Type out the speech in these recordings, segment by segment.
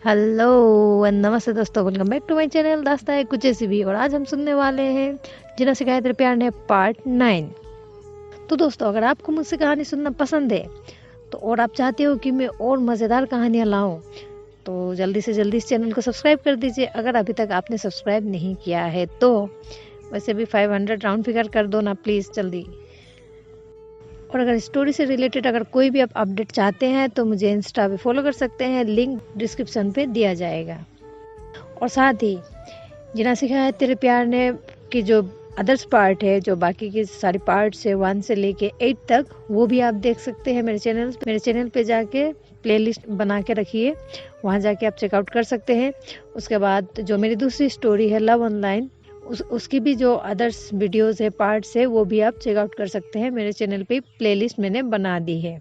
Hello नमस्ते दोस्तों, welcome back to my channel दास्ता है कुछ ऐसी भी। और आज हम सुनने वाले हैं जिन्हें सिखाया तेरे प्यार ने पार्ट 9। तो दोस्तों, अगर आपको मुझसे कहानी सुनना पसंद है तो और आप चाहते हो कि मैं और मज़ेदार कहानियाँ लाऊं तो जल्दी से जल्दी इस चैनल को सब्सक्राइब कर दीजिए, अगर अभी तक आपने सब्सक्राइब नहीं किया है तो। वैसे भी 500 राउंड फिगर कर दो ना प्लीज़ जल्दी। और अगर स्टोरी से रिलेटेड अगर कोई भी आप अपडेट चाहते हैं तो मुझे इंस्टा पे फॉलो कर सकते हैं, लिंक डिस्क्रिप्शन पे दिया जाएगा। और साथ ही जिन्हें सिखाया है तेरे प्यार ने की जो अदर्स पार्ट है, जो बाकी के सारे पार्ट्स है 1 से लेके 8 तक, वो भी आप देख सकते हैं मेरे चैनल पे जाके। प्लेलिस्ट बना के रखिए, वहाँ जाके आप चेकआउट कर सकते हैं। उसके बाद जो मेरी दूसरी स्टोरी है लव ऑनलाइन, उसकी भी जो अदर्स वीडियोस है पार्ट्स है वो भी आप चेकआउट कर सकते हैं। मेरे चैनल पे प्लेलिस्ट मैंने बना दी है।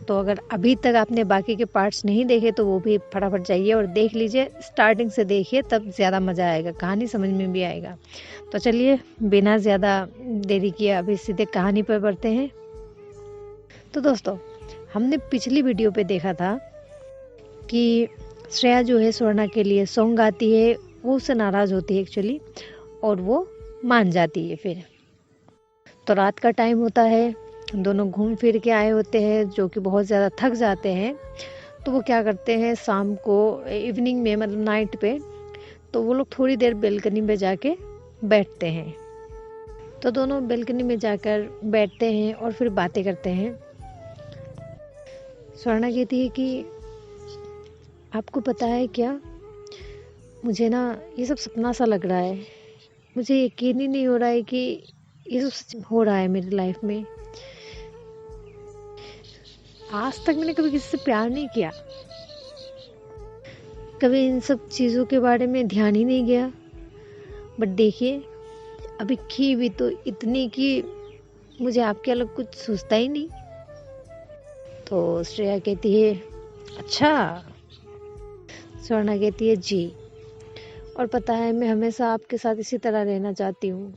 तो अगर अभी तक आपने बाकी के पार्ट्स नहीं देखे तो वो भी फटाफट जाइए और देख लीजिए। स्टार्टिंग से देखिए, तब ज़्यादा मज़ा आएगा, कहानी समझ में भी आएगा। तो चलिए बिना ज़्यादा देरी किए अभी सीधे कहानी पर बढ़ते हैं। तो दोस्तों, हमने पिछली वीडियो पे देखा था कि श्रेया जो है स्वर्णा के लिए सॉन्ग गाती है, वो उससे नाराज़ होती है एक्चुअली, और वो मान जाती है। फिर तो रात का टाइम होता है, दोनों घूम फिर के आए होते हैं जो कि बहुत ज़्यादा थक जाते हैं। तो वो क्या करते हैं, शाम को इवनिंग में मतलब नाइट पे, तो वो लोग थोड़ी देर बेल्कनी में जाके बैठते हैं। तो दोनों बेल्कनी में जाकर बैठते हैं और फिर बातें करते हैं। स्वर्णा कहती है कि आपको पता है क्या, मुझे ना ये सब सपना सा लग रहा है। मुझे यकीन ही नहीं हो रहा है कि ये सब सच हो रहा है मेरी लाइफ में। आज तक मैंने कभी किसी से प्यार नहीं किया, कभी इन सब चीज़ों के बारे में ध्यान ही नहीं गया। बट देखिए, अभी की भी तो इतनी कि मुझे आपके अलग कुछ सोचता ही नहीं। तो श्रेया कहती है अच्छा। स्वर्णा कहती है जी, और पता है मैं हमेशा आपके साथ इसी तरह रहना चाहती हूँ।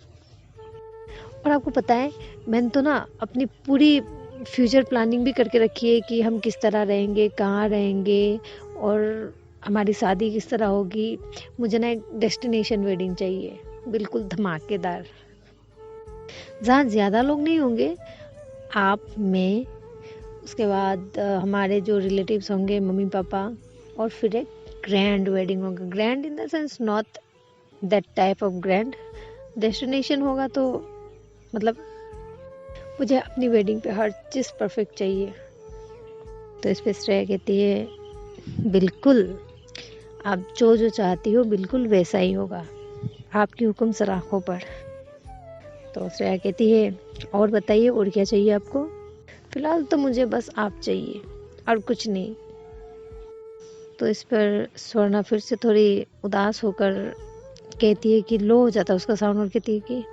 और आपको पता है, मैंने तो ना अपनी पूरी फ्यूचर प्लानिंग भी करके रखी है कि हम किस तरह रहेंगे, कहाँ रहेंगे, और हमारी शादी किस तरह होगी। मुझे ना एक डेस्टिनेशन वेडिंग चाहिए, बिल्कुल धमाकेदार, जहाँ ज़्यादा लोग नहीं होंगे, आप, मैं, उसके बाद हमारे जो रिलेटिव्स होंगे, मम्मी पापा, और फिर एक ग्रैंड वेडिंग होगा। Grand in the sense not that type of grand. Destination होगा तो मतलब मुझे अपनी वेडिंग पे हर चीज़ परफेक्ट चाहिए। तो इस पे श्रेया कहती है बिल्कुल, आप जो जो चाहती हो बिल्कुल वैसा ही होगा, आपकी हुक्म सराखों पर। तो श्रेया कहती है और बताइए, और क्या चाहिए आपको? फिलहाल तो मुझे बस आप चाहिए और कुछ नहीं। तो इस पर स्वर्णा फिर से थोड़ी उदास होकर कहती है कि लो हो जाता है उसका साउंड, और कहती है कि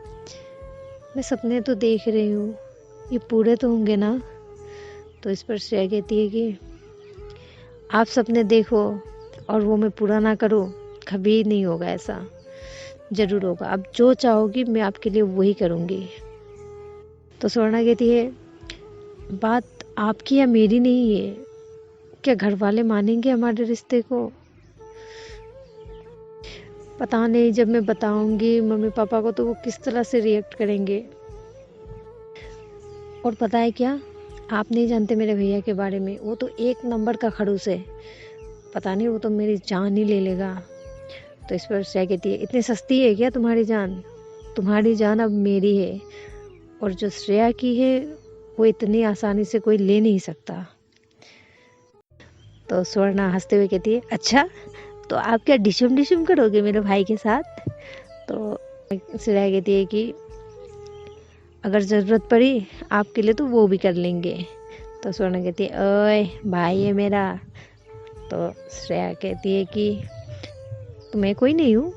मैं सपने तो देख रही हूँ, ये पूरे तो होंगे ना? तो इस पर श्रेया कहती है कि आप सपने देखो और वो मैं पूरा ना करूँ, कभी नहीं होगा ऐसा, ज़रूर होगा। आप जो चाहोगी मैं आपके लिए वही करूँगी। तो स्वर्णा कहती है बात आपकी या मेरी नहीं है, क्या घर वाले मानेंगे हमारे रिश्ते को? पता नहीं, जब मैं बताऊंगी मम्मी पापा को तो वो किस तरह से रिएक्ट करेंगे। और पता है क्या, आप नहीं जानते मेरे भैया के बारे में, वो तो 1 नंबर का खड़ूस है, पता नहीं वो तो मेरी जान ही ले लेगा। तो इस पर श्रेया कहती है इतनी सस्ती है क्या तुम्हारी जान? तुम्हारी जान अब मेरी है, और जो श्रेया की है वो इतनी आसानी से कोई ले नहीं सकता। तो स्वर्णा हंसते हुए कहती है अच्छा, तो आप क्या डिशम डिशम करोगे मेरे भाई के साथ? तो श्रेया कहती है कि अगर ज़रूरत पड़ी आपके लिए तो वो भी कर लेंगे। तो स्वर्णा कहती है ओए भाई है मेरा। तो श्रेया कहती है कि तो मैं कोई नहीं हूँ।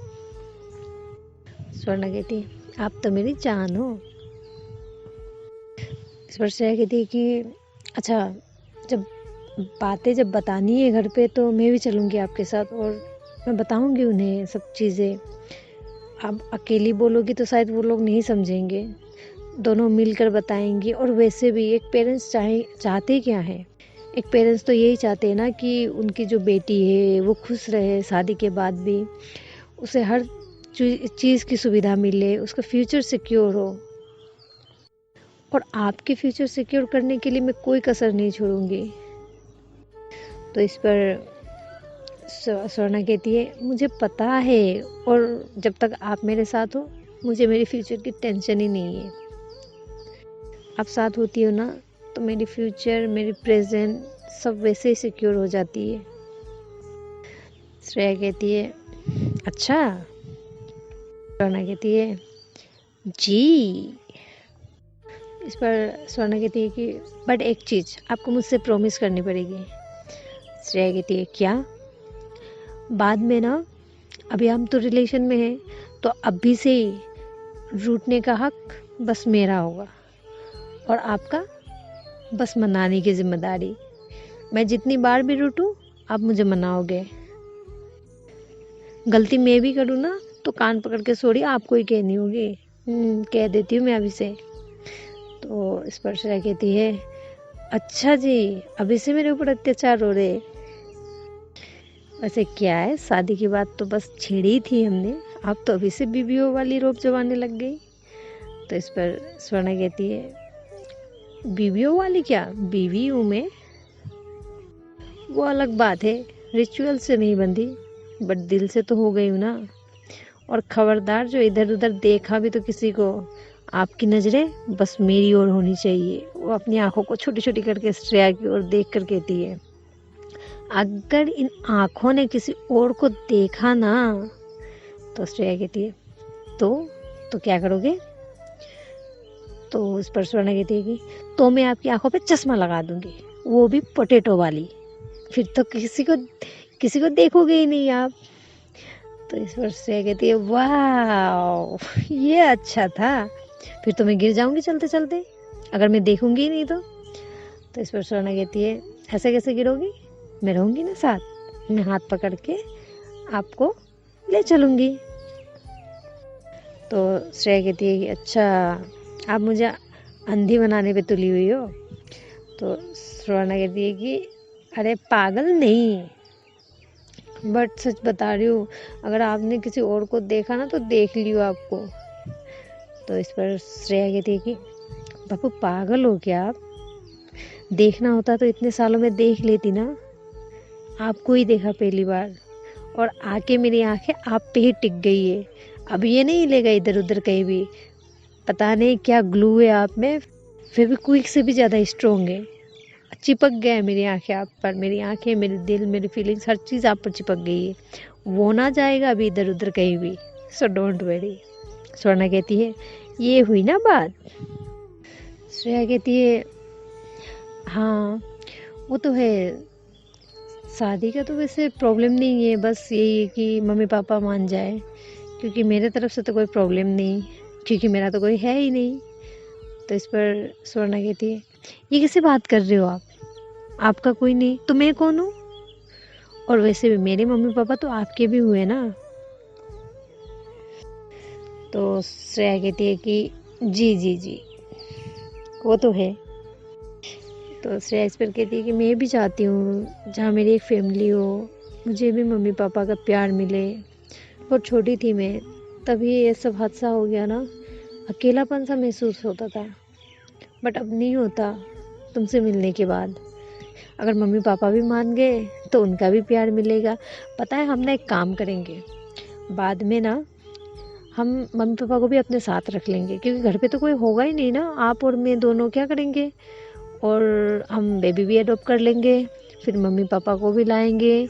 स्वर्णा कहती है आप तो मेरी जान हो। इस पर श्रेया कहती है कि अच्छा, जब बतानी है घर पे तो मैं भी चलूँगी आपके साथ, और मैं बताऊँगी उन्हें सब चीज़ें। अब अकेली बोलोगी तो शायद वो लोग नहीं समझेंगे, दोनों मिलकर बताएंगे। और वैसे भी एक पेरेंट्स चाहते क्या है एक पेरेंट्स तो यही चाहते हैं ना कि उनकी जो बेटी है वो खुश रहे, शादी के बाद भी उसे हर चीज़ की सुविधा मिले, उसका फ्यूचर सिक्योर हो। और आपके फ्यूचर सिक्योर करने के लिए मैं कोई कसर नहीं छोड़ूंगी। तो इस पर स्वर्णा कहती है, मुझे पता है, और जब तक आप मेरे साथ हो मुझे मेरे फ्यूचर की टेंशन ही नहीं है। आप साथ होती हो ना तो मेरी फ्यूचर, मेरी प्रेजेंट सब वैसे ही सिक्योर हो जाती है। श्रेया कहती है, अच्छा। स्वर्णा कहती है, जी। इस पर स्वर्णा कहती है कि बट एक चीज़ आपको मुझसे प्रॉमिस करनी पड़ेगी। श्रेया कहती है, क्या? बाद में ना, अभी हम तो रिलेशन में हैं, तो अभी से ही रूठने का हक बस मेरा होगा और आपका बस मनाने की जिम्मेदारी। मैं जितनी बार भी रूठूं आप मुझे मनाओगे। गलती मैं भी करूँ ना तो कान पकड़ के सॉरी आपको ही कहनी होगी। कह देती हूँ मैं अभी से। तो इस पर श्रेया कहती है, अच्छा जी, अभी से मेरे ऊपर अत्याचार हो रहे। वैसे क्या है, शादी की बात तो बस छेड़ी थी हमने, आप तो अभी से बीवियों वाली रोब जमाने लग गई। तो इस पर स्वर्णा कहती है, बीवियों वाली क्या, बीवी हूँ मैं, वो अलग बात है, रिचुअल से नहीं बंधी बट दिल से तो हो गई हूँ ना। और खबरदार, जो इधर उधर देखा भी तो किसी को, आपकी नज़रें बस मेरी ओर होनी चाहिए। वो अपनी आंखों को छोटी छोटी करके श्रेया की ओर देख कर कहती है, अगर इन आंखों ने किसी और को देखा ना। तो श्रेया कहती है, तो क्या करोगे? तो उस पर स्वर्णा कहती है कि तो मैं आपकी आंखों पे चश्मा लगा दूंगी, वो भी पोटैटो वाली, फिर तो किसी को देखोगे ही नहीं आप। तो इस पर श्रेया कहती है, वाह ये अच्छा था, फिर तो मैं गिर जाऊंगी चलते चलते अगर मैं देखूंगी ही नहीं तो। तो इस पर स्वर्णा कहती है, ऐसे कैसे गिरोगी, मैं रहूंगी ना साथ, मैं हाथ पकड़ के आपको ले चलूंगी। तो श्रेया कहती है कि अच्छा, आप मुझे अंधी बनाने पे तुली हुई हो। तो स्वर्णा कहती है कि अरे पागल नहीं, बट सच बता रही हूँ, अगर आपने किसी और को देखा ना तो देख लियो आपको। तो इस पर श्रेया कहती है कि बापू पागल हो क्या आप, देखना होता तो इतने सालों में देख लेती ना, आपको ही देखा पहली बार और आके मेरी आंखें आप पे ही टिक गई है। अब ये नहीं लेगा इधर उधर कहीं भी, पता नहीं क्या ग्लू है आप में, फिर भी क्विक से भी ज़्यादा स्ट्रोंग है। चिपक गया है मेरी आंखें आप पर, मेरी आंखें, मेरे दिल, मेरी फीलिंग्स, हर चीज़ आप पर चिपक गई है, वो ना जाएगा अभी इधर उधर कहीं भी, सो डोंट वरी। स्वर्णा कहती है, ये हुई ना बात। श्रेया कहती है, हाँ वो तो है, शादी का तो वैसे प्रॉब्लम नहीं है, बस यही है कि मम्मी पापा मान जाए, क्योंकि मेरे तरफ से तो कोई प्रॉब्लम नहीं, क्योंकि मेरा तो कोई है ही नहीं। तो इस पर स्वर्णा कहती है, ये कैसे बात कर रहे हो आप, आपका कोई नहीं तो मैं कौन हूँ, और वैसे भी मेरे मम्मी पापा तो आपके भी हुए ना। तो श्रेया कहती है कि जी जी जी वो तो है। तो श्रेया इस पर कहती है कि मैं भी चाहती हूँ जहाँ मेरी एक फैमिली हो, मुझे भी मम्मी पापा का प्यार मिले। बहुत छोटी थी मैं, तभी ये सब हादसा हो गया ना, अकेलापन सा महसूस होता था, बट अब नहीं होता तुमसे मिलने के बाद। अगर मम्मी पापा भी मान गए तो उनका भी प्यार मिलेगा। पता है, हम ना एक काम करेंगे, बाद में ना हम मम्मी पापा को भी अपने साथ रख लेंगे, क्योंकि घर पे तो कोई होगा ही नहीं ना, आप और मैं दोनों क्या करेंगे, और हम बेबी भी अडॉप्ट कर लेंगे, फिर मम्मी पापा को भी लाएंगे,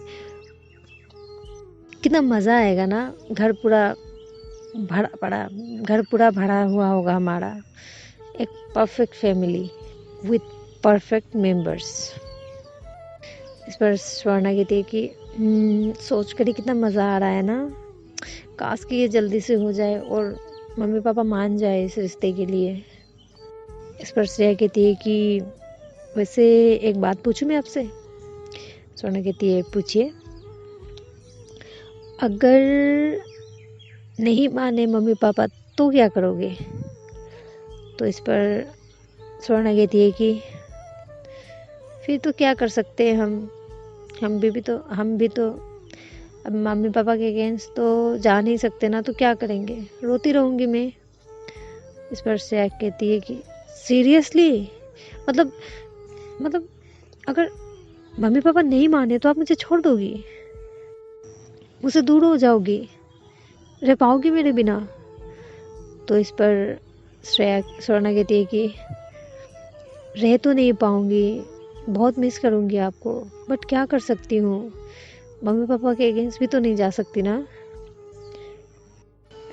कितना मज़ा आएगा ना। घर पूरा भरा हुआ होगा हमारा, एक perfect family with perfect members. इस पर स्वर्णा कहती है कि सोच कर ही कितना मज़ा आ रहा है ना, काश कि ये जल्दी से हो जाए और मम्मी पापा मान जाए इस रिश्ते के लिए। इस पर श्रेया कहती है कि वैसे एक बात पूछूं मैं आपसे। स्वर्णा कहती है, पूछिए। अगर नहीं माने मम्मी पापा तो क्या करोगे? तो इस पर स्वर्णा कहती है कि फिर तो क्या कर सकते हैं हम भी तो अब मम्मी पापा के अगेंस्ट तो जा नहीं सकते ना, तो क्या करेंगे, रोती रहूंगी मैं। इस पर श्रेया कहती है कि सीरियसली, मतलब मतलब अगर मम्मी पापा नहीं माने तो आप मुझे छोड़ दोगी, मुझसे दूर हो जाओगी, रह पाओगी मेरे बिना? तो इस पर स्वर्णा कहती है कि रह तो नहीं पाऊंगी, बहुत मिस करूंगी आपको, बट क्या कर सकती हूँ, मम्मी पापा के अगेंस्ट भी तो नहीं जा सकती ना।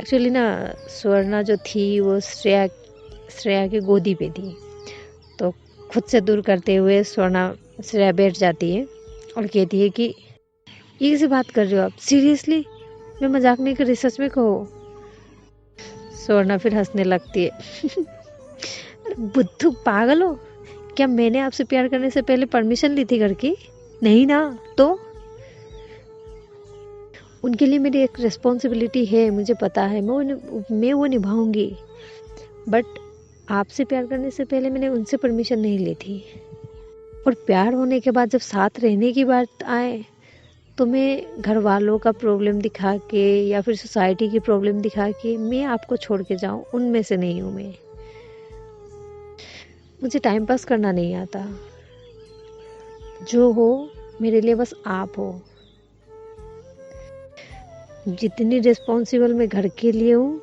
एक्चुअली ना स्वर्णा जो थी वो श्रेया की गोदी पे थी, तो खुद से दूर करते हुए श्रेया बैठ जाती है और कहती है कि ये कैसी बात कर रहे हो आप, सीरियसली, मैं मजाक नहीं कर रही, सच में कहो। स्वर्णा फिर हंसने लगती है अरे बुद्धू, पागल हो क्या, मैंने आपसे प्यार करने से पहले परमिशन ली थी घर की? नहीं ना, तो उनके लिए मेरी एक रिस्पॉन्सिबिलिटी है, मुझे पता है, मैं वो निभाऊंगी, बट आपसे प्यार करने से पहले मैंने उनसे परमिशन नहीं ली थी। और प्यार होने के बाद जब साथ रहने की बात आए तो मैं घर वालों का प्रॉब्लम दिखा के या फिर सोसाइटी की प्रॉब्लम दिखा के मैं आपको छोड़ के जाऊं, उनमें से नहीं हूं मैं। मुझे टाइम पास करना नहीं आता, जो हो मेरे लिए बस आप हो। जितनी रिस्पॉन्सिबल मैं घर के लिए हूँ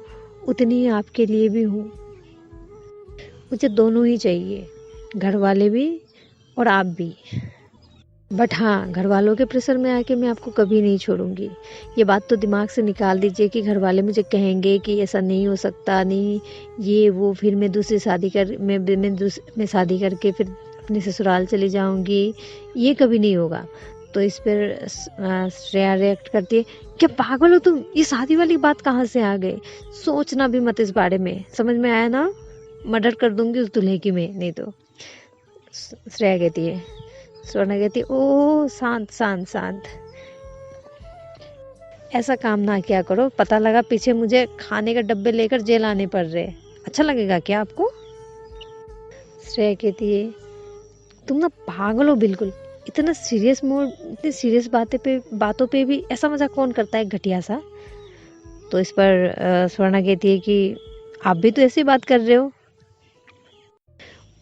उतनी ही आपके लिए भी हूँ। मुझे दोनों ही चाहिए, घर वाले भी और आप भी। बट हाँ, घर वालों के प्रेशर में आके मैं आपको कभी नहीं छोड़ूंगी, ये बात तो दिमाग से निकाल दीजिए कि घर वाले मुझे कहेंगे कि ऐसा नहीं हो सकता, नहीं ये वो, फिर मैं दूसरी शादी कर मैं शादी करके फिर अपने ससुराल चली जाऊंगी, ये कभी नहीं होगा। तो इस पर श्रेया रिएक्ट करती है, क्या पागल हो तुम, ये शादी वाली बात कहाँ से आ गई, सोचना भी मत इस बारे में, समझ में आया ना, मर्डर कर दूंगी उस दूल्हे की मैं नहीं तो। श्रेया कहती है, स्वर्णा कहती ओ शांत शांत शांत, ऐसा काम ना किया करो, पता लगा पीछे मुझे खाने के डब्बे लेकर जेल आने पड़ रहे, अच्छा लगेगा क्या आपको? श्रेया कहती है, तुम ना पागल हो बिल्कुल, इतना सीरियस मोड, इतनी सीरियस बातों पे भी ऐसा मजाक कौन करता है, घटिया सा। तो इस पर स्वर्णा कहती है कि आप भी तो ऐसी बात कर रहे हो।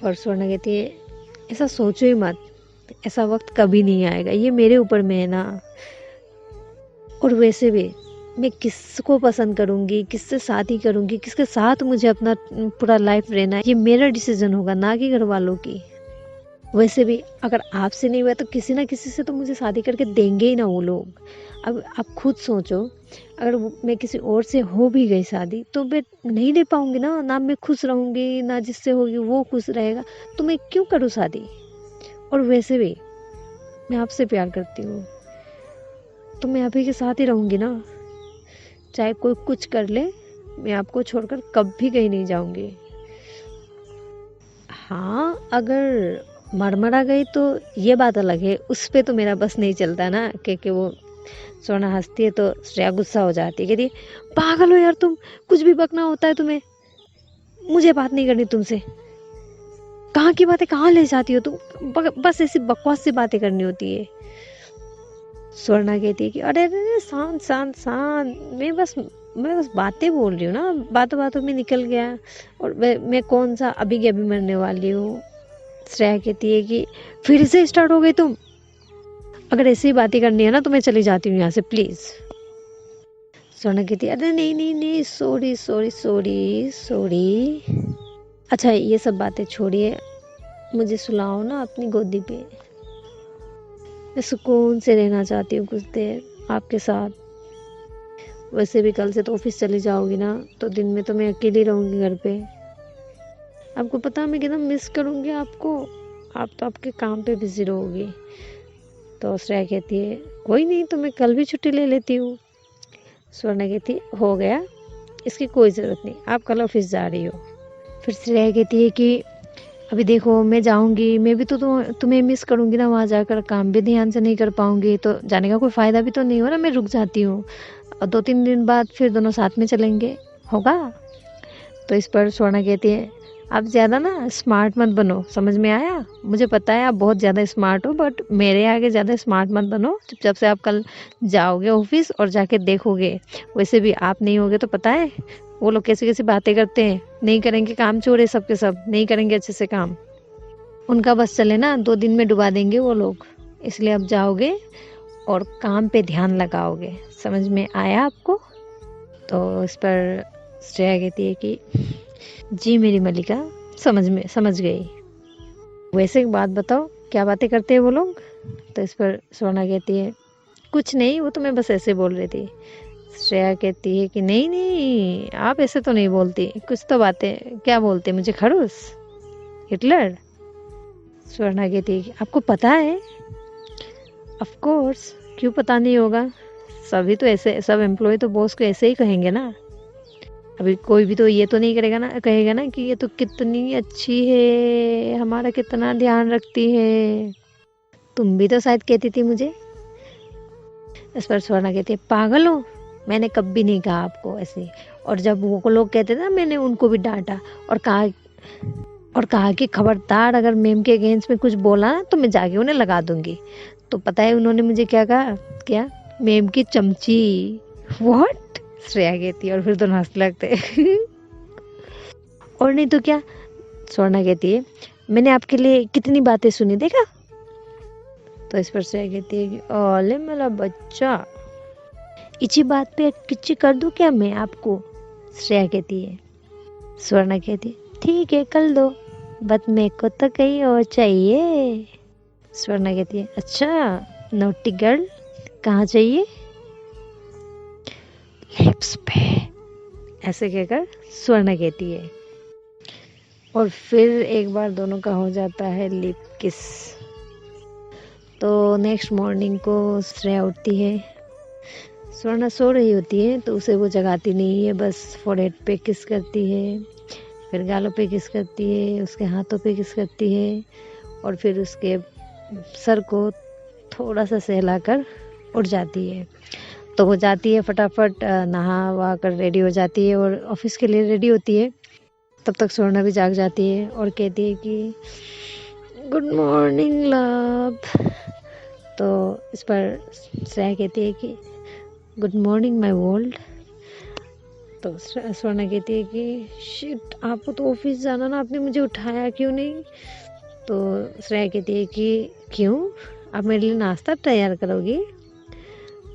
और स्वर्णा कहती है, ऐसा सोचो ही मत, ऐसा वक्त कभी नहीं आएगा, ये मेरे ऊपर में है ना। और वैसे भी मैं किसको पसंद करूंगी, किससे शादी करूंगी, किसके साथ मुझे अपना पूरा लाइफ रहना है, ये मेरा डिसीजन होगा, ना कि घर वालों की। वैसे भी अगर आपसे नहीं हुआ तो किसी ना किसी से तो मुझे शादी करके देंगे ही ना वो लोग। अब आप खुद सोचो, अगर मैं किसी और से हो भी गई शादी तो मैं नहीं दे पाऊंगी ना मैं खुश रहूंगी, ना जिससे होगी वो खुश रहेगा, तो मैं क्यों करूँ शादी? और वैसे भी मैं आपसे प्यार करती हूँ, तो मैं अभी के साथ ही रहूंगी ना, चाहे कोई कुछ कर ले, मैं आपको छोड़कर कभी कहीं नहीं जाऊंगी। हाँ, अगर मरमरा गई तो ये बात अलग है, उस पे तो मेरा बस नहीं चलता ना, क्योंकि वो सोना हंसती है तो श्रेया गुस्सा हो जाती है, कहती है पागल हो यार तुम, कुछ भी बकना होता है तुम्हें, मुझे बात नहीं करनी तुमसे, कहाँ की बातें कहाँ ले जाती हो तुम, बस ऐसी बकवास से बातें करनी होती है। स्वर्णा कहती है कि अरे अरे शांत शांत शांत, मैं बस बातें बोल रही हूँ ना, बातों बातों में निकल गया, और मैं कौन सा अभी के अभी मरने वाली हूँ। श्रेया कहती है कि फिर से स्टार्ट हो गई तुम, अगर ऐसी बातें करनी है ना तो मैं चली जाती हूँ यहाँ से प्लीज। स्वर्णा कहती है अरे नहीं नहीं नहीं, सॉरी सॉरी सॉरी सॉरी। अच्छा ये सब बातें छोड़िए, मुझे सुलाओ ना अपनी गोदी पे, मैं सुकून से रहना चाहती हूँ कुछ देर आपके साथ। वैसे भी कल से तो ऑफिस चली जाओगी ना, तो दिन में तो मैं अकेली रहूंगी घर पे, आपको पता मैं कितना मिस करूंगी आपको, आप तो आपके काम पे बिजी रहोगी। तो श्रेया कहती है कोई नहीं, तो मैं कल भी छुट्टी ले लेती हूँ। स्वर्णा कहती है हो गया, इसकी कोई ज़रूरत नहीं, आप कल ऑफिस जा रही हो। फिर श्रेया कहती है कि अभी देखो मैं जाऊंगी, मैं भी तो तुम्हें मिस करूंगी ना, वहाँ जाकर काम भी ध्यान से नहीं कर पाऊंगी, तो जाने का कोई फ़ायदा भी तो नहीं हो ना, मैं रुक जाती हूँ, और 2-3 दिन बाद फिर दोनों साथ में चलेंगे, होगा? तो इस पर स्वर्णा कहती है आप ज़्यादा ना स्मार्ट मत बनो, समझ में आया? मुझे पता है आप बहुत ज़्यादा स्मार्ट हो, बट मेरे आगे ज़्यादा स्मार्ट मत बनो। चुपचाप से आप कल जाओगे ऑफिस और जाके देखोगे। वैसे भी आप नहीं होगे तो पता है वो लोग कैसी कैसी बातें करते हैं, नहीं करेंगे काम चोर है सब के सब, नहीं करेंगे अच्छे से काम। उनका बस चले ना 2 दिन में डुबा देंगे वो लोग। इसलिए आप जाओगे और काम पे ध्यान लगाओगे। समझ में आया आपको? तो इस पर श्रेया कहती है कि जी मेरी मलिका, समझ गई। वैसे एक बात बताओ, क्या बातें करते हैं वो लोग? तो इस पर स्वर्णा कहती है कुछ नहीं, वो तो मैं बस ऐसे बोल रही थी। श्रेया कहती है कि नहीं नहीं, आप ऐसे तो नहीं बोलती, कुछ तो बातें। क्या बोलते, मुझे खड़ूस, हिटलर? स्वर्णा कहती है कि आपको पता है? ऑफ कोर्स, क्यों पता नहीं होगा? सभी तो ऐसे, सब एम्प्लॉय तो बॉस को ऐसे ही कहेंगे ना। अभी कोई भी तो ये तो नहीं कहेगा ना कि ये तो कितनी अच्छी है, हमारा कितना ध्यान रखती है। तुम भी तो शायद कहती थी मुझे। इस पर स्वर्णा कहती है पागल हो, मैंने कभी नहीं कहा आपको ऐसे। और जब वो लोग कहते थे ना, मैंने उनको भी डांटा और कहा कि खबरदार अगर मैम के अगेंस्ट में कुछ बोला ना तो मैं जाके उन्हें लगा दूंगी। तो पता है उन्होंने मुझे क्या कहा? क्या? मैम की चमची। व्हाट? श्रेया कहती है और फिर दोनों हंसने लगते और नहीं तो क्या। स्वर्णा कहती है मैंने आपके लिए कितनी बातें सुनी, देखा? तो इस पर श्रेया कहती है कि ओले मेरा बच्चा, इसी बात पे किच्ची कर दूं क्या मैं आपको? श्रेया कहती है। स्वर्णा कहती है ठीक है कर दो, बट मेरे को तो कहीं और चाहिए। स्वर्णा कहती है अच्छा नोटी गर्ल, कहाँ चाहिए? लिप्स पे, ऐसे कहकर स्वर्णा कहती है। और फिर एक बार दोनों का हो जाता है लिप किस। तो नेक्स्ट मॉर्निंग को श्रेया उठती है। स्वर्णा सो रही होती है तो उसे वो जगाती नहीं है, बस फोरहेड पे किस करती है, फिर गालों पे किस करती है, उसके हाथों पे किस करती है और फिर उसके सर को थोड़ा सा सहलाकर उठ जाती है। तो वो जाती है फटाफट, नहा वहा कर रेडी हो जाती है और ऑफिस के लिए रेडी होती है। तब तक स्वर्णा भी जाग जाती है और कहती है कि गुड मॉर्निंग लव। तो इस पर श्रेया कहती है कि गुड मॉर्निंग माय वर्ल्ड। तो स्वर्णा कहती है कि शिट, आपको तो ऑफिस जाना ना, आपने मुझे उठाया क्यों नहीं? तो श्रेया कहती है कि क्यों, आप मेरे लिए नाश्ता तैयार करोगी?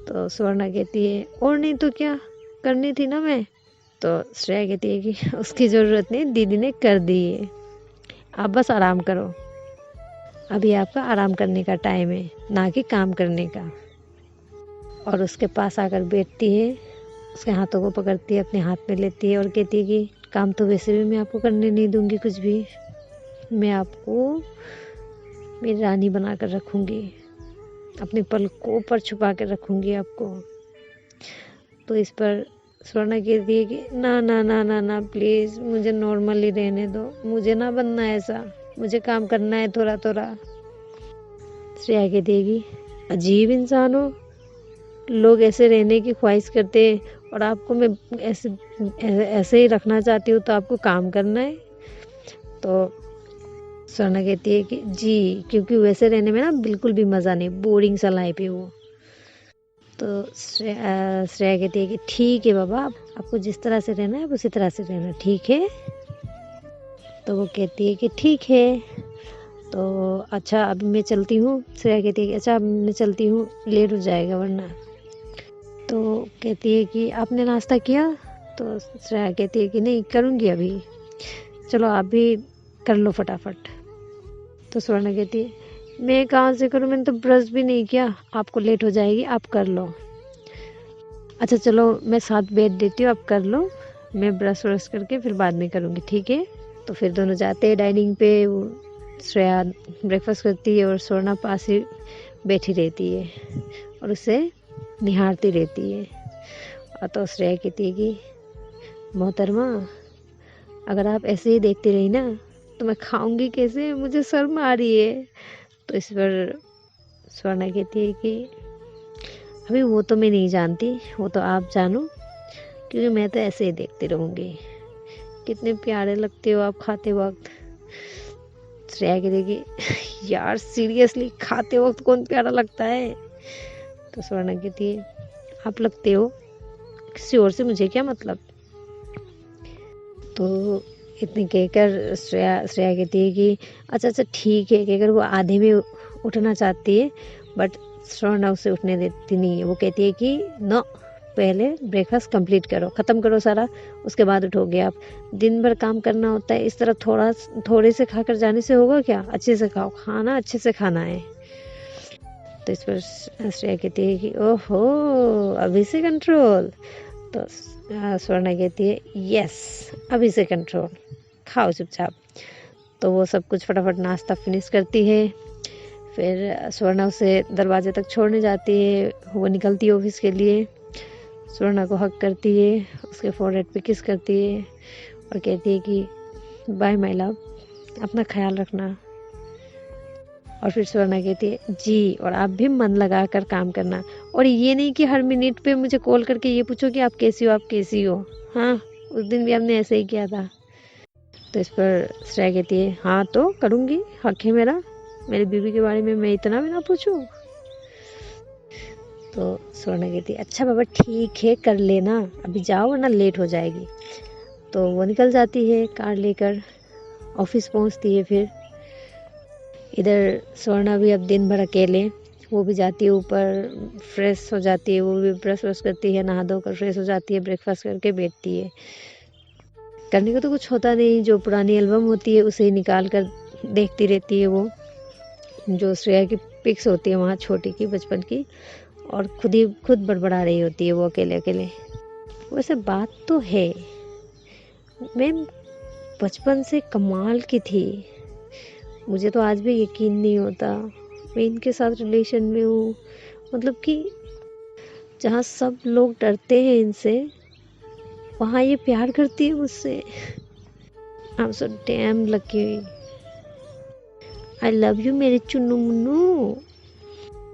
तो स्वर्णा कहती है और नहीं तो क्या, करनी थी ना मैं। तो श्रेया कहती है कि उसकी ज़रूरत नहीं, दीदी ने कर दी है, आप बस आराम करो, अभी आपका आराम करने का टाइम है, ना कि काम करने का। और उसके पास आकर बैठती है, उसके हाथों को पकड़ती है, अपने हाथ में लेती है और कहती है कि काम तो वैसे भी मैं आपको करने नहीं दूंगी कुछ भी, मैं आपको मेरी रानी बना कर रखूँगी, अपने पलकों पर छुपा कर रखूँगी आपको। तो इस पर स्वर्णा कहती है कि ना ना ना ना ना प्लीज़, मुझे नॉर्मली रहने दो, मुझे ना बनना ऐसा, मुझे काम करना है थोड़ा थोड़ा। श्रेया कहती है कि अजीब इंसान हो, लोग ऐसे रहने की ख्वाहिश करते हैं और आपको मैं ऐसे ही रखना चाहती हूँ, तो आपको काम करना है। तो स्वर्णा कहती है कि जी, क्योंकि वैसे रहने में ना बिल्कुल भी मज़ा नहीं, बोरिंग सा लाइफ है वो। तो श्रेया कहती है कि ठीक है बाबा, आपको जिस तरह से रहना है उसी तरह से रहना, ठीक है? तो वो कहती है कि ठीक है। तो अच्छा अभी मैं चलती हूँ। श्रेया कहती है कि अच्छा अब मैं चलती हूँ, लेट हो जाएगा वरना। तो कहती है कि आपने नाश्ता किया? तो श्रेया कहती है कि नहीं, करूँगी अभी, चलो आप भी कर लो फटाफट। तो स्वर्णा कहती है मैं कहाँ से करूँ, मैंने तो ब्रश भी नहीं किया, आपको लेट हो जाएगी, आप कर लो। अच्छा चलो मैं साथ बैठ देती हूँ, आप कर लो, मैं ब्रश व्रश करके फिर बाद में करूँगी, ठीक है? तो फिर दोनों जाते हैं डाइनिंग पे। वो श्रेया ब्रेकफास्ट करती है और स्वर्णा पास ही बैठी रहती है और उसे निहारती रहती है। और तो श्रेया कहती है कि मोहतरमा, अगर आप ऐसे ही देखती रही ना तो मैं खाऊंगी कैसे, मुझे शर्म आ रही है। तो इस पर स्वर्णा कहती है कि अभी वो तो मैं नहीं जानती, वो तो आप जानो, क्योंकि मैं तो ऐसे ही देखती रहूँगी, कितने प्यारे लगते हो आप खाते वक्त। श्रेया कहती है कि यार सीरियसली खाते वक्त कौन प्यारा लगता है। तो स्वर्णा कहती है आप लगते हो, किसी और से मुझे क्या मतलब। तो इतनी कहकर श्रेया कहती है कि अच्छा अच्छा ठीक है, कहकर वो आधे में उठना चाहती है, बट स्वर्णा उसे उठने देती नहीं है। वो कहती है कि नो, पहले ब्रेकफास्ट कंप्लीट करो, ख़त्म करो सारा, उसके बाद उठोगे आप। दिन भर काम करना होता है, इस तरह थोड़े से खाकर जाने से होगा क्या? अच्छे से खाओ, खाना अच्छे से खाना है। तो इस पर श्रेया कहती है कि ओहो अभी से कंट्रोल। तो स्वर्णा कहती है यस अभी से कंट्रोल, खाओ चुपचाप। तो वो सब कुछ फटाफट नाश्ता फिनिश करती है। फिर स्वर्णा उसे दरवाजे तक छोड़ने जाती है। वो निकलती है ऑफिस के लिए। स्वर्णा को हक करती है, उसके फोरहेड पे किस करती है और कहती है कि बाय माय लव, अपना ख्याल रखना। और फिर स्वर्णा कहती है जी, और आप भी मन लगा कर काम करना, और ये नहीं कि हर मिनट पे मुझे कॉल करके ये पूछो कि आप कैसी हो, आप कैसी हो। हाँ, उस दिन भी हमने ऐसे ही किया था। तो इस पर श्रेया कहती है हाँ तो करूँगी, हक है मेरा, मेरी बीवी के बारे में मैं इतना भी ना पूछूं। तो स्वर्णा कहती है अच्छा बाबा ठीक है, कर लेना, अभी जाओ वरना लेट हो जाएगी। तो वो निकल जाती है कार लेकर, ऑफिस पहुंचती है। फिर इधर स्वर्णा भी अब दिन भर अकेले, वो भी जाती है ऊपर, फ्रेश हो जाती है, वो भी ब्रश व्रश करती है, नहा धोकर फ्रेश हो जाती है, ब्रेकफास्ट करके बैठती है। करने को तो कुछ होता नहीं, जो पुरानी एल्बम होती है उसे ही निकाल कर देखती रहती है। वो जो श्रेया की पिक्स होती है वहाँ छोटी की, बचपन की, और खुद बड़बड़ा रही होती है वो अकेले अकेले। वैसे बात तो है, मैं बचपन से कमाल की थी, मुझे तो आज भी यकीन नहीं होता मैं इनके साथ रिलेशन में हूँ। मतलब कि जहाँ सब लोग डरते हैं इनसे, वहाँ ये प्यार करती है मुझसे। I am so damn lucky, I love you मेरे चुन्नू मुन्नू।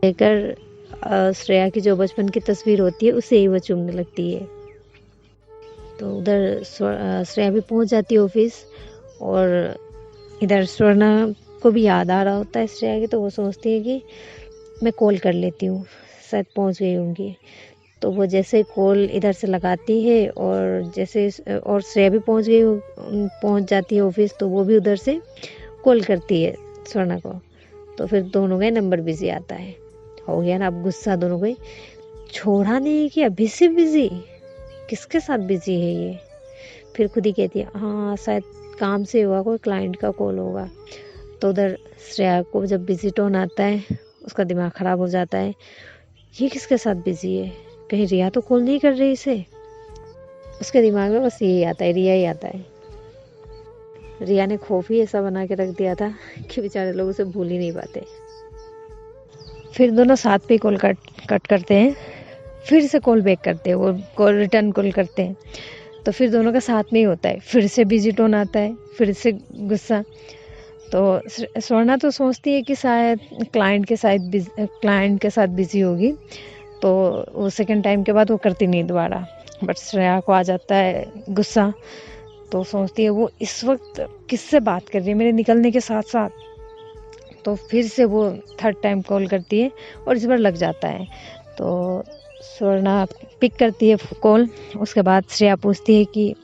लेकर श्रेया की जो बचपन की तस्वीर होती है उसे ही वो चूमने लगती है। तो उधर श्रेया भी पहुंच जाती है ऑफिस, और इधर स्वर्णा को भी याद आ रहा होता है श्रेया की। तो वो सोचती है कि मैं कॉल कर लेती हूँ, शायद पहुंच गई होंगी। तो वो जैसे कॉल इधर से लगाती है, और श्रेया भी पहुंच जाती है ऑफिस, तो वो भी उधर से कॉल करती है स्वर्णा को। तो फिर दोनों का नंबर बिजी आता है। हो गया ना अब गुस्सा दोनों को, छोड़ा नहीं कि अभी से बिजी, किसके साथ बिजी है ये। फिर खुद ही कहती है हाँ शायद काम से हुआ, कोई क्लाइंट का कॉल होगा। तो उधर श्रेया को जब बिजी टोन आता है, उसका दिमाग ख़राब हो जाता है, ये किसके साथ बिजी है, कहीं रिया तो कॉल नहीं कर रही इसे। उसके दिमाग में बस यही आता है, रिया ही आता है। रिया ने खौफ ही ऐसा बना के रख दिया था कि बेचारे लोग उसे भूल ही नहीं पाते। फिर दोनों साथ पे कॉल कट करते हैं, फिर से कॉल बैक करते हैं, वो कॉल रिटर्न कॉल करते हैं। तो फिर दोनों का साथ में ही होता है, फिर से बिजी टोन आता है, फिर से गुस्सा। तो स्वर्णा तो सोचती है कि शायद क्लाइंट के साथ बिजी होगी, तो वो सेकंड टाइम के बाद वो करती नहीं दोबारा। बट श्रेया को आ जाता है गुस्सा, तो सोचती है वो इस वक्त किससे बात कर रही है मेरे निकलने के साथ साथ। तो फिर से वो थर्ड टाइम कॉल करती है, और इस बार लग जाता है। तो स्वर्णा पिक करती है कॉल। उसके बाद श्रेया पूछती है कि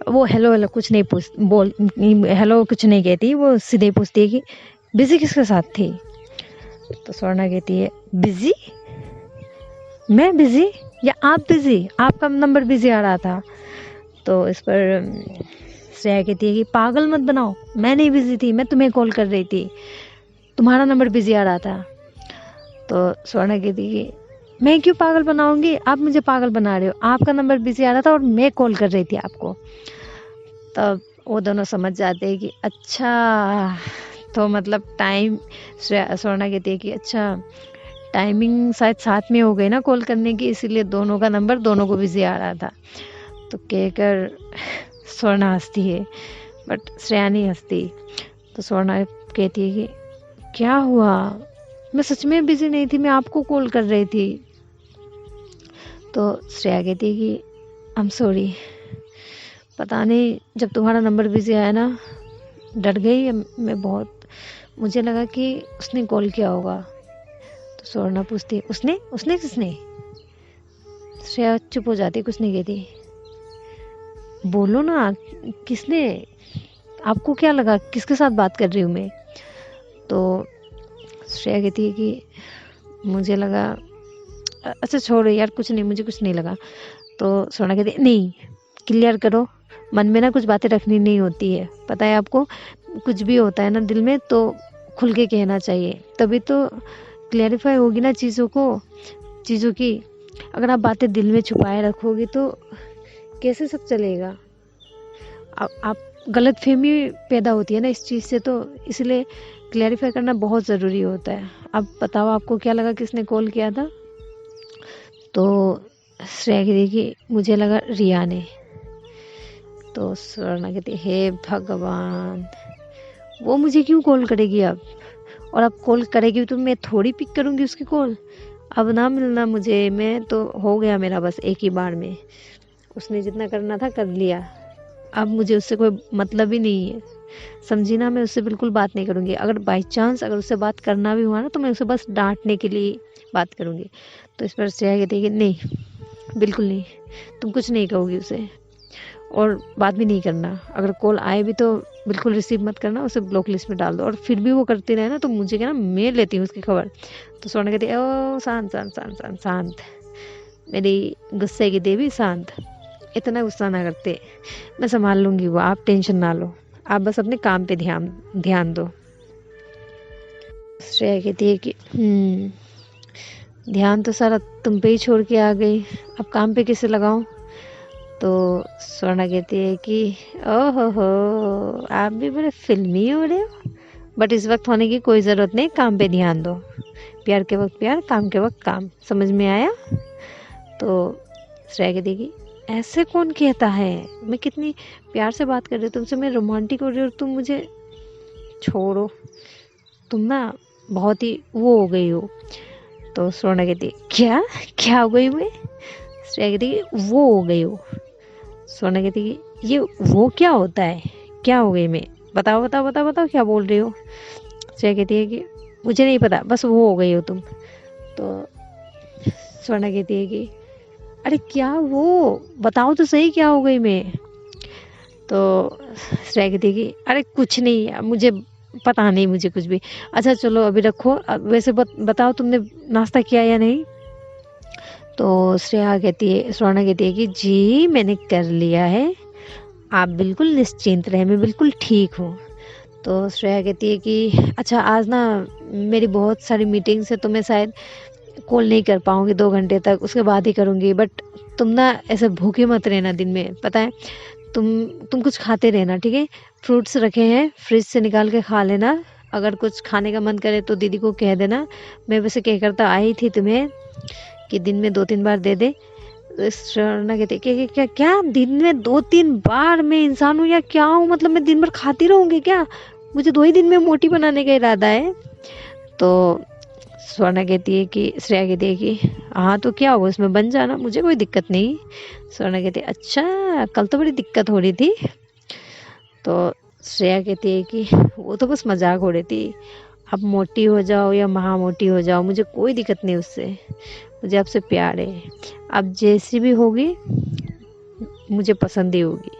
वो हेलो कुछ नहीं हेलो कुछ नहीं कहती, वो सीधे पूछती है कि बिजी किसके साथ थी। तो स्वर्णा कहती है बिजी, मैं बिजी या आप बिजी, आपका नंबर बिजी आ रहा था। तो इस पर श्रेया कहती है कि पागल मत बनाओ, मैं नहीं बिजी थी, मैं तुम्हें कॉल कर रही थी, तुम्हारा नंबर बिजी आ रहा था। तो स्वर्णा कहती है कि मैं क्यों पागल बनाऊंगी, आप मुझे पागल बना रहे हो, आपका नंबर बिजी आ रहा था और मैं कॉल कर रही थी आपको। तब वो दोनों समझ जाते हैं कि अच्छा, तो मतलब टाइम, स्वर्णा कहती है कि अच्छा टाइमिंग शायद साथ में हो गई ना कॉल करने की, इसीलिए दोनों का नंबर दोनों को बिजी आ रहा था। तो कहकर स्वर्णा हंसती है, बट श्रेया नहीं हंसती। तो स्वर्णा कहती है कि क्या हुआ, मैं सच में बिजी नहीं थी, मैं आपको कॉल कर रही थी। तो श्रेया कहती है कि आई एम सॉरी, पता नहीं, जब तुम्हारा नंबर बिजी आया ना, डर गई मैं बहुत। मुझे लगा कि उसने कॉल किया होगा। तो स्वर्णा पूछती, उसने उसने किसने? श्रेया चुप हो जाती, कुछ नहीं कहती। बोलो ना, किसने? आपको क्या लगा किसके साथ बात कर रही हूँ मैं? तो श्रेया कहती है कि मुझे लगा, अच्छा छोड़ो यार, कुछ नहीं, मुझे कुछ नहीं लगा। तो सोना कहती है, नहीं, क्लियर करो, मन में ना कुछ बातें रखनी नहीं होती है, पता है आपको? कुछ भी होता है ना दिल में तो खुल के कहना चाहिए, तभी तो क्लैरिफाई होगी ना चीज़ों की। अगर आप बातें दिल में छुपाए रखोगे तो कैसे सब चलेगा? आप गलत फहमी पैदा होती है ना इस चीज़ से, तो इसलिए क्लैरिफाई करना बहुत ज़रूरी होता है। अब बताओ, आपको क्या लगा किसने कॉल किया था? तो श्रेया कहती कि मुझे लगा रिया ने। तो स्वर्णा कहती, हे भगवान, वो मुझे क्यों कॉल करेगी अब? और अब कॉल करेगी तो मैं थोड़ी पिक करूँगी उसकी कॉल। अब ना मिलना मुझे, मैं तो हो गया मेरा बस एक ही बार में। उसने जितना करना था कर लिया, अब मुझे उससे कोई मतलब ही नहीं है, समझी ना? मैं उससे बिल्कुल बात नहीं करूँगी। अगर बाई चांस अगर उससे बात करना भी हुआ ना तो मैं उसे बस डांटने के लिए बात करूँगी। तो इस पर श्रेया कहती है कि नहीं, बिल्कुल नहीं, तुम कुछ नहीं कहोगी उसे, और बात भी नहीं करना। अगर कॉल आए भी तो बिल्कुल रिसीव मत करना, उसे ब्लॉक लिस्ट में डाल दो। और फिर भी वो करती रहे ना तो मुझे क्या ना, मैं लेती हूँ उसकी खबर। तो सोना कहती है, ओ शांत शांत शांत शांत शांत, मेरी गुस्से की देवी शांत, इतना गुस्सा ना करते, मैं संभाल लूँगी वो, आप टेंशन ना लो, आप बस अपने काम पे ध्यान ध्यान दो। श्रेया कहती है कि ध्यान तो सारा तुम पे ही छोड़ के आ गई, अब काम पे कैसे लगाऊं? तो स्वर्णा कहती है कि ओहो हो, आप भी बड़े फिल्मी हो रहे हो, बट इस वक्त होने की कोई ज़रूरत नहीं, काम पे ध्यान दो। प्यार के वक्त प्यार, काम के वक्त काम, समझ में आया? तो श्रेया कहती है कि ऐसे कौन कहता है, मैं कितनी प्यार से बात कर रही हूँ तुमसे, मैं रोमांटिक हो रही हूँ और तुम मुझे छोड़ो, तुम ना बहुत ही वो हो गई हो। तो स्वर्णा कहती क्या क्या हो गई मैं? श्रेया कहती वो हो गई हो। स्वर्णा कहती ये वो क्या होता है, क्या हो गई मैं? बताओ बताओ बताओ बताओ, क्या बोल रही हो? श्रेया कहती है कि मुझे नहीं पता, बस वो हो गई हो तुम। तो स्वर्णा कहती है कि अरे क्या वो, बताओ तो सही, क्या हो गई मैं? तो श्रेया कहती है कि अरे कुछ नहीं, मुझे पता नहीं, मुझे कुछ भी। अच्छा चलो अभी रखो, वैसे बताओ तुमने नाश्ता किया या नहीं? तो श्रेया कहती है, स्वर्णा कहती है कि जी मैंने कर लिया है, आप बिल्कुल निश्चिंत रहे, मैं बिल्कुल ठीक हूँ। तो श्रेया कहती है कि अच्छा आज ना मेरी बहुत सारी मीटिंग्स है तो मैं शायद कॉल नहीं कर पाऊँगी 2 घंटे तक, उसके बाद ही करूँगी। बट तुम ना ऐसे भूखे मत रहना दिन में, पता है? तुम कुछ खाते रहना, ठीक है? फ्रूट्स रखे हैं फ्रिज से, निकाल के खा लेना। अगर कुछ खाने का मन करे तो दीदी को कह देना। मैं वैसे कह कर तो आई थी तुम्हें कि दिन में 2-3 बार दे दे। स्वर्णा कहते क्या क्या क्या, दिन में 2-3 बार? मैं इंसान हूँ या क्या हूँ? मतलब मैं दिन भर खाती रहूँगी क्या? मुझे 2 ही दिन में मोटी बनाने का इरादा है? तो स्वर्णा कहती है कि श्रेया कहती है कि हाँ तो क्या होगा, इसमें बन जाना, मुझे कोई दिक्कत नहीं। स्वर्णा कहती है अच्छा, कल तो बड़ी दिक्कत हो रही थी। तो श्रेया कहती है कि वो तो बस मजाक हो रही थी, अब मोटी हो जाओ या महा मोटी हो जाओ मुझे कोई दिक्कत नहीं उससे, मुझे आपसे प्यार है, अब जैसी भी होगी मुझे पसंद ही होगी।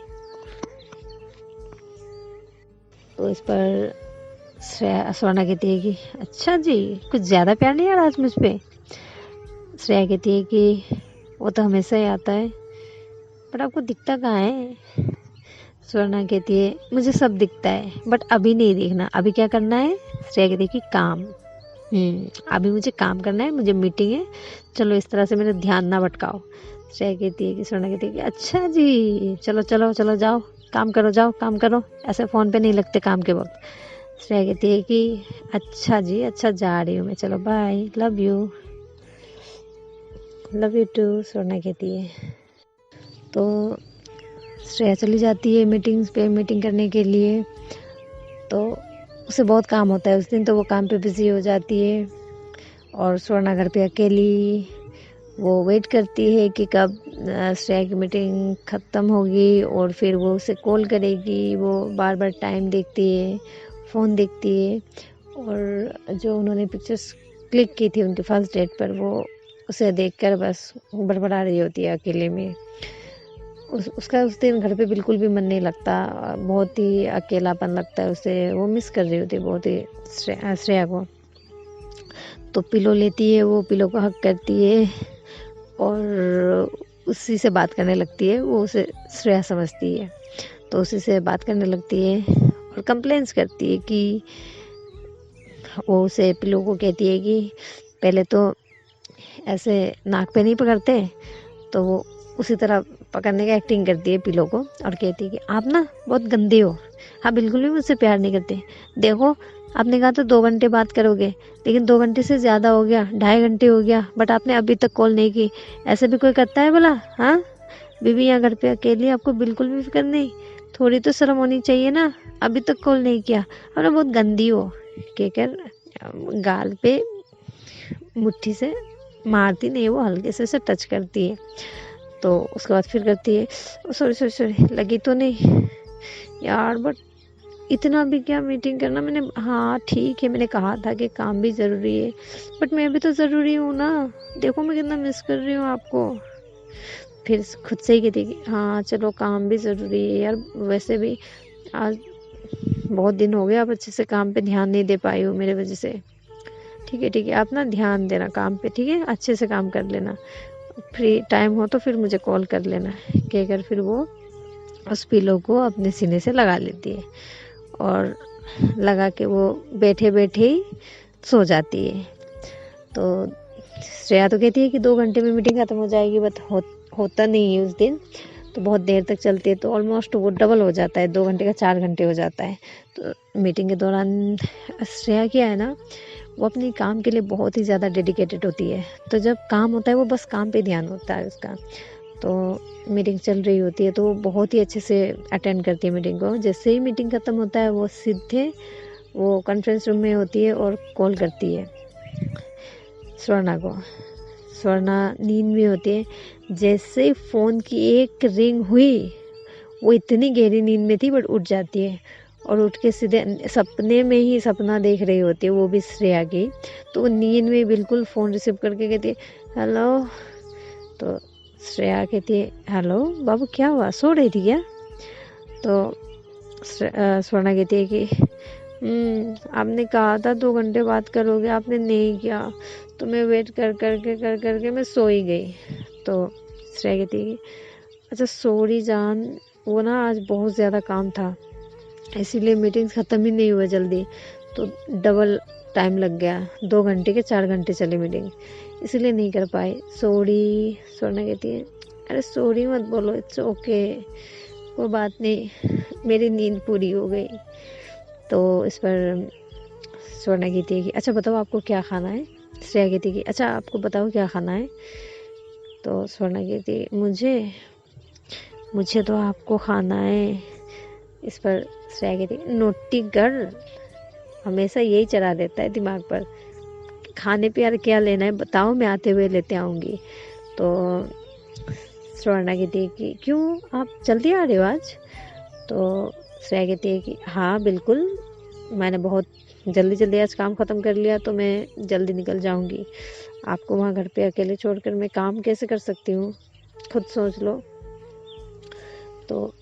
तो इस पर स्वर्णा कहती है कि अच्छा जी, कुछ ज़्यादा प्यार नहीं आ रहा आज मुझ पे? श्रेया कहती है कि वो तो हमेशा ही आता है, पर आपको दिखता कहाँ है? स्वर्णा कहती है मुझे सब दिखता है, बट अभी नहीं देखना। अभी क्या करना है? श्रेया कहती है कि काम। अभी मुझे काम करना है, मुझे मीटिंग है, चलो इस तरह से मेरा ध्यान ना भटकाओ। श्रेया कहती है कि स्वर्णा कहती है कि अच्छा जी, चलो चलो चलो जाओ काम करो, जाओ काम करो, ऐसे फ़ोन पे नहीं लगते काम के वक्त। श्रेया कहती है कि अच्छा जी, अच्छा जा रही हूँ मैं, चलो bye, love you, love you too, Swarna कहती है। तो श्रेया चली जाती है मीटिंग्स पे, मीटिंग करने के लिए। तो उसे बहुत काम होता है उस दिन, तो वो काम पे बिज़ी हो जाती है और स्वर्णा घर पे अकेली वो वेट करती है कि कब श्रेया की मीटिंग ख़त्म होगी और फिर वो उसे कॉल करेगी। वो बार बार टाइम देखती है, फ़ोन देखती है, और जो उन्होंने पिक्चर्स क्लिक की थी उनकी फर्स्ट डेट पर, वो उसे देखकर बस बड़बड़ा रही होती है अकेले में। उसका उस दिन घर पे बिल्कुल भी मन नहीं लगता, बहुत ही अकेलापन लगता है उसे। वो मिस कर रही होती है बहुत ही श्रेया को। तो पिलो लेती है, वो पिलो को हक करती है और उसी से बात करने लगती है। वो उसे श्रेया समझती है तो उसी से बात करने लगती है और कंप्लेंट्स करती है कि वो उसे पिलो को कहती है कि पहले तो ऐसे नाक पे नहीं पकड़ते, तो वो उसी तरह पकड़ने का एक्टिंग करती है पिलो को और कहती है कि आप ना बहुत गंदे हो, आप बिल्कुल भी मुझसे प्यार नहीं करते। देखो, आपने कहा तो 2 घंटे बात करोगे, लेकिन 2 घंटे से ज़्यादा हो गया, 2.5 घंटे हो गया, बट आपने अभी तक कॉल नहीं की। ऐसे भी कोई करता है भला? हाँ, बीवी यहाँ घर पे अकेली, आपको बिल्कुल भी फिक्र नहीं? थोड़ी तो शर्म होनी चाहिए ना, अभी तक कॉल नहीं किया, अब ना बहुत गंदी हो कहकर गाल पे मुट्ठी से मारती नहीं, वो हल्के से उसे टच करती है। तो उसके बाद फिर करती है, सॉरी सॉरी सॉरी, लगी तो नहीं यार, बट इतना भी क्या मीटिंग करना। मैंने, हाँ ठीक है, मैंने कहा था कि काम भी ज़रूरी है, बट मैं भी तो ज़रूरी हूँ ना। देखो मैं कितना मिस कर रही हूँ आपको। फिर खुद से ही कहती कि हाँ चलो, काम भी ज़रूरी है यार, वैसे भी आज बहुत दिन हो गए, आप अच्छे से काम पे ध्यान नहीं दे पाई हो मेरे वजह से। ठीक है, आप ना ध्यान देना काम पे, ठीक है, अच्छे से काम कर लेना, फ्री टाइम हो तो फिर मुझे कॉल कर लेना। कहकर फिर वो उस पिलो को अपने सीने से लगा लेती है और लगा के वो बैठे बैठे ही सो जाती है। तो श्रेया तो कहती है कि 2 घंटे में मीटिंग ख़त्म हो जाएगी, बट होता नहीं है उस दिन। तो बहुत देर तक चलती है, तो ऑलमोस्ट वो डबल हो जाता है, 2 घंटे का 4 घंटे हो जाता है। तो मीटिंग के दौरान श्रेया क्या है ना, वो अपनी काम के लिए बहुत ही ज़्यादा डेडिकेटेड होती है। तो जब काम होता है वो बस काम पे ध्यान होता है उसका। तो मीटिंग चल रही होती है तो वो बहुत ही अच्छे से अटेंड करती है मीटिंग को। जैसे ही मीटिंग ख़त्म होता है वो सीधे वो कॉन्फ्रेंस रूम में होती है और कॉल करती है स्वर्णा को। स्वर्णा नींद में होती है। जैसे ही फ़ोन की एक रिंग हुई, वो इतनी गहरी नींद में थी बट उठ जाती है और उठ के सीधे सपने में ही सपना देख रही होती है, वो भी श्रेया की। तो वो नींद में बिल्कुल फ़ोन रिसीव करके कहती है हेलो। तो श्रेया कहती है हेलो बाबू, क्या हुआ, सो रही थी क्या? तो स्वर्णा कहती है कि आपने कहा था 2 घंटे बात करोगे, आपने नहीं किया, तो मैं वेट कर करके मैं सो ही गई। तो श्रेया कहती है अच्छा सॉरी जान, वो ना आज बहुत ज़्यादा काम था, इसीलिए मीटिंग ख़त्म ही नहीं हुआ जल्दी, तो डबल टाइम लग गया, 2 घंटे के 4 घंटे चली मीटिंग, इसीलिए नहीं कर पाए, सॉरी। स्वर्णा कहती है अरे सॉरी मत बोलो, इट्स ओके, वो बात नहीं, मेरी नींद पूरी हो गई। तो इस पर स्वर्णा कहती है कि अच्छा बताओ आपको क्या खाना है। श्रेया कहती है कि अच्छा आपको बताओ क्या खाना है। तो स्वर्णा कहती है मुझे तो आपको खाना है। इस पर श्रेया कहती है नोटी गर्ल, हमेशा यही चढ़ा देता है दिमाग पर, खाने पे यार क्या लेना है बताओ, मैं आते हुए लेते आऊँगी। तो स्वर्णा कहती है कि क्यों आप जल्दी आ रहे हो आज? तो श्रेया कहती है कि हाँ बिल्कुल, मैंने बहुत जल्दी आज काम ख़त्म कर लिया, तो मैं जल्दी निकल जाऊँगी। आपको वहाँ घर पे अकेले छोड़कर मैं काम कैसे कर सकती हूँ, खुद सोच लो। तो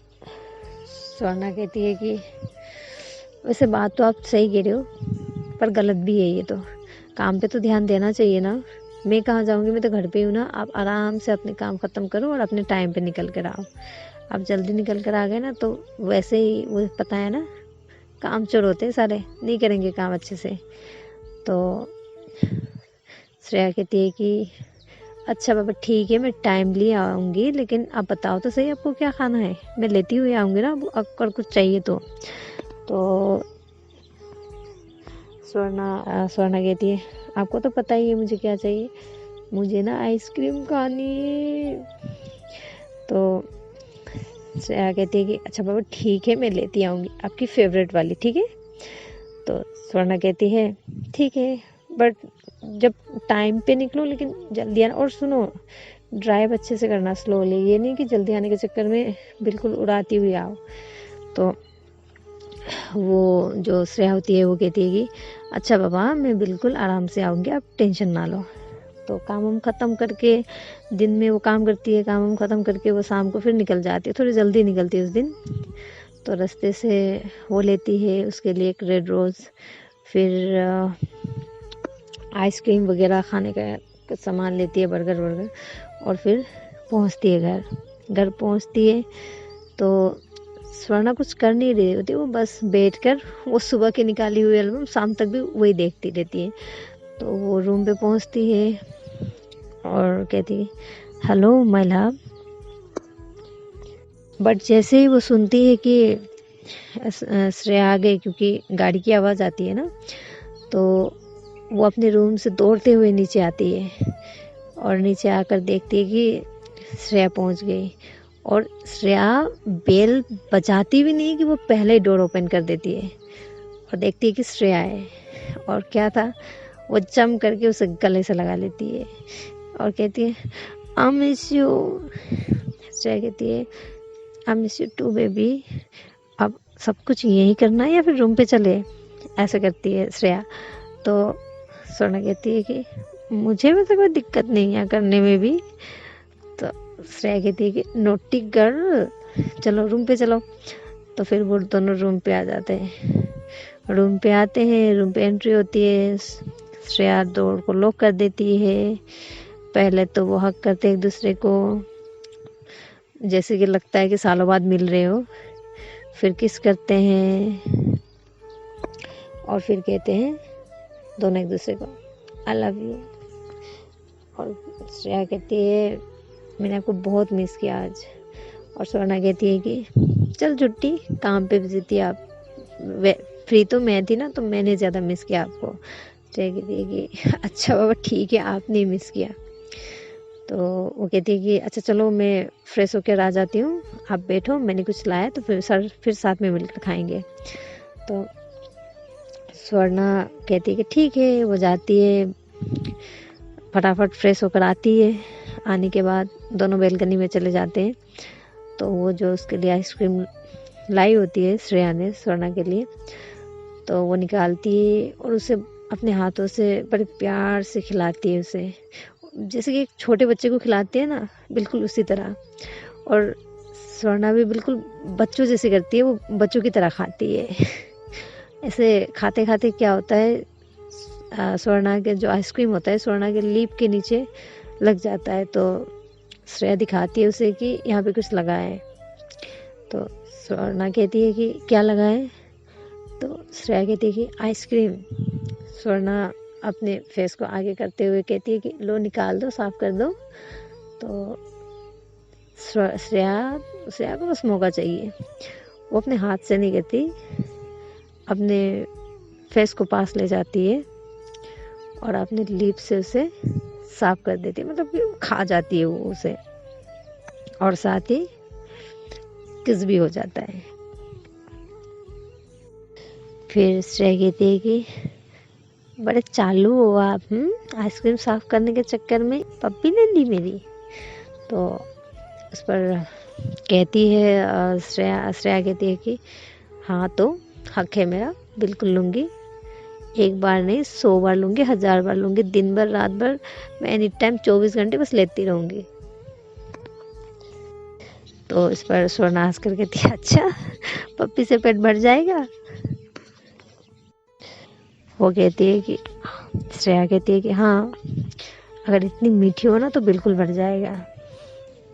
स्वर्णा कहती है कि वैसे बात तो आप सही कह रहे हो, पर गलत भी है ये तो, काम पे तो ध्यान देना चाहिए ना। मैं कहाँ जाऊँगी, मैं तो घर पे हूँ ना। आप आराम से अपने काम ख़त्म करो और अपने टाइम पे निकल कर आओ। आप जल्दी निकल कर आ गए ना तो वैसे ही, वो पता है ना, काम चोर होते हैं सारे, नहीं करेंगे काम अच्छे से। तो श्रेया कहती है कि अच्छा बाबा ठीक है, मैं टाइमली आऊँगी, लेकिन आप बताओ तो सही आपको क्या खाना है, मैं लेती हुई आऊँगी ना अगर कुछ चाहिए तो। स्वर्णा कहती है आपको तो पता ही है मुझे क्या चाहिए, मुझे ना आइसक्रीम खानी है। तो श्रेया कहती है कि अच्छा बाबा ठीक है, मैं लेती आऊँगी आपकी फेवरेट वाली, ठीक है। तो स्वर्णा कहती है ठीक है, बट जब टाइम पे निकलो लेकिन जल्दी आना। और सुनो, ड्राइव अच्छे से करना, स्लोली, ये नहीं कि जल्दी आने के चक्कर में बिल्कुल उड़ाती हुई आओ। तो वो जो श्रेया होती है वो कहती है कि अच्छा बाबा, मैं बिल्कुल आराम से आऊँगी, आप टेंशन ना लो। तो काम वाम ख़त्म करके, दिन में वो काम करती है, काम वाम ख़त्म करके वो शाम को फिर निकल जाती है, थोड़ी जल्दी निकलती है उस दिन। तो रास्ते से वो लेती है उसके लिए एक रेड रोज़, फिर आइसक्रीम वगैरह खाने का कुछ सामान लेती है, बर्गर वर्गर, और फिर पहुंचती है घर पहुंचती है। तो स्वर्णा कुछ कर नहीं रही होती, वो बस बैठकर वो सुबह की निकाली हुई एल्बम शाम तक भी वही देखती रहती है। तो वो रूम पे पहुंचती है और कहती है हेलो माय लव। बट जैसे ही वो सुनती है कि श्रेया आ गई, क्योंकि गाड़ी की आवाज़ आती है ना, तो वो अपने रूम से दौड़ते हुए नीचे आती है और नीचे आकर देखती है कि श्रेया पहुंच गई। और श्रेया बेल बजाती भी नहीं कि वो पहले ही डोर ओपन कर देती है और देखती है कि श्रेया है। और क्या था, वो जम करके उसे गले से लगा लेती है और कहती है आई मिस यू। श्रेया कहती है I miss you too baby, अब सब कुछ यही करना है या फिर रूम पे चले, ऐसा करती है श्रेया। तो स्वर्णा कहती है कि मुझे वैसे कोई दिक्कत नहीं है करने में भी। तो श्रेया कहती है कि नोटी गर्ल, चलो रूम पे चलो। तो फिर वो दोनों रूम पे आ जाते हैं। रूम पे आते हैं, रूम पे एंट्री होती है, श्रेया डोर को लॉक कर देती है। पहले तो वो हक करते एक दूसरे को, जैसे कि लगता है कि सालों बाद मिल रहे हो। फिर किस करते हैं और फिर कहते हैं दोनों एक दूसरे को आई लव यू। और श्रेया कहती है मैंने आपको बहुत मिस किया आज। और स्वर्णा कहती है कि चल छुट्टी, काम पे बिजी थी आप, फ्री तो मैं थी ना, तो मैंने ज़्यादा मिस किया आपको। श्रेया कहती है कि अच्छा बाबा ठीक है, आपने मिस किया। तो वो कहती है कि अच्छा चलो मैं फ्रेश होकर आ जाती हूँ, आप बैठो, मैंने कुछ लाया तो फिर साथ में मिलकर खाएंगे। तो स्वर्णा कहती है कि ठीक है। वो जाती है, फटाफट फ्रेश होकर आती है। आने के बाद दोनों बेलकनी में चले जाते हैं। तो वो जो उसके लिए आइसक्रीम लाई होती है श्रेया ने स्वर्णा के लिए, तो वो निकालती है और उसे अपने हाथों से बड़े प्यार से खिलाती है उसे, जैसे कि एक छोटे बच्चे को खिलाते हैं ना, बिल्कुल उसी तरह। और स्वर्णा भी बिल्कुल बच्चों जैसे करती है, वो बच्चों की तरह खाती है। ऐसे खाते खाते क्या होता है, स्वर्णा के जो आइसक्रीम होता है स्वर्णा के लिप के नीचे लग जाता है। तो श्रेया दिखाती है उसे कि यहाँ पे कुछ लगा है। तो स्वर्णा कहती है कि क्या लगा है। तो श्रेया कहती है कि आइसक्रीम। स्वर्णा अपने फेस को आगे करते हुए कहती है कि लो निकाल दो, साफ कर दो। तो श्रेया को बस मौका चाहिए, वो अपने हाथ से नहीं करती, अपने फेस को पास ले जाती है और अपने लिप से उसे साफ कर देती है, मतलब कि खा जाती है वो उसे, और साथ ही किस भी हो जाता है। फिर श्रेया कहती है कि बड़े चालू हो आप, आइसक्रीम साफ करने के चक्कर में पप्पी ले ली मेरी। तो उस पर कहती है श्रेया कहती है कि हाँ तो हक है मेरा, बिल्कुल लूँगी, एक बार नहीं 100 बार लूँगी, 1000 बार लूँगी, दिन भर रात भर, मैं एनी टाइम 24 घंटे बस लेती रहूँगी। तो इस पर स्वर्णा हंस कर कहती है अच्छा पप्पी से पेट भर जाएगा। वो कहती है कि श्रेया कहती है कि हाँ अगर इतनी मीठी हो ना तो बिल्कुल भर जाएगा।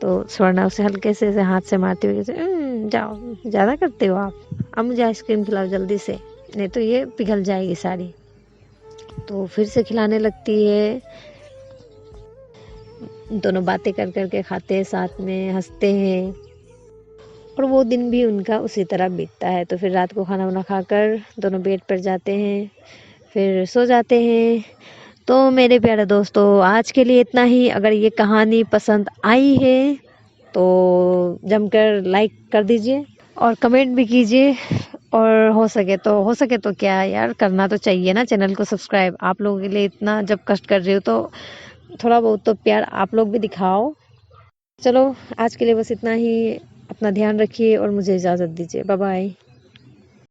तो स्वर्णा उसे हल्के से हाथ से मारती हुई कहती जाओ, ज़्यादा करते हो आप, अब मुझे आइसक्रीम खिलाओ जल्दी से, नहीं तो ये पिघल जाएगी सारी। तो फिर से खिलाने लगती है, दोनों बातें कर करके खाते हैं, साथ में हंसते हैं, और वो दिन भी उनका उसी तरह बीतता है। तो फिर रात को खाना वाना खाकर दोनों बेड पर जाते हैं, फिर सो जाते हैं। तो मेरे प्यारे दोस्तों आज के लिए इतना ही। अगर ये कहानी पसंद आई है तो जमकर लाइक कर दीजिए और कमेंट भी कीजिए और हो सके तो क्या यार, करना तो चाहिए ना चैनल को सब्सक्राइब। आप लोगों के लिए इतना जब कष्ट कर रही हो तो थोड़ा बहुत तो प्यार आप लोग भी दिखाओ। चलो आज के लिए बस इतना ही। अपना ध्यान रखिए और मुझे इजाज़त दीजिए। Bye bye.